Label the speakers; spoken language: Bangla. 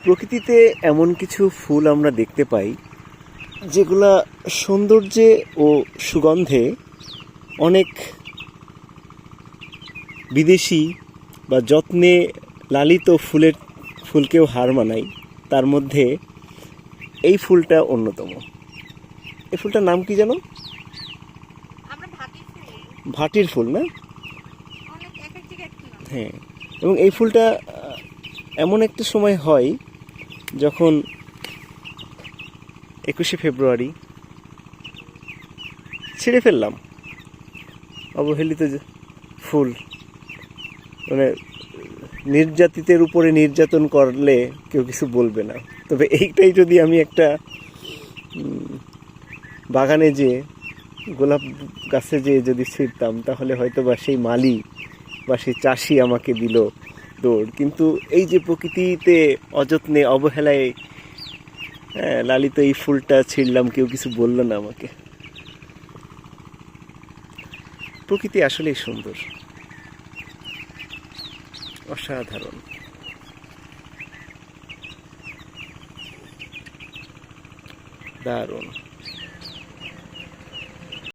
Speaker 1: প্রকৃতিতে এমন কিছু ফুল আমরা দেখতে পাই যেগুলা সৌন্দর্যে ও সুগন্ধে অনেক বিদেশি বা যত্নে লালিত ফুলকেও হার মানায়। তার মধ্যে এই ফুলটা অন্যতম। এই ফুলটার নাম কি জানো? ভাটির ফুল না? হ্যাঁ, এবং এই ফুলটা এমন একটা সময় হয় যখন 21শে ফেব্রুয়ারি ছিঁড়ে ফেললাম অবহেলিত ফুল, মানে নির্যাতিতের উপরে নির্যাতন করলে কেউ কিছু বলবে না। তবে এইটাই যদি আমি একটা বাগানে যে গোলাপ গাছে যে যদি ছিঁড়তাম তাহলে হয়তো বা সেই মালি বা সেই চাষি আমাকে দিল দৌড়। কিন্তু এই যে প্রকৃতিতে অযত্নে অবহেলায় লালিত এই ফুলটা ছিঁড়লাম, কেউ কিছু বললো না আমাকে। প্রকৃতি আসলেই সুন্দর, অসাধারণ। দারুণ।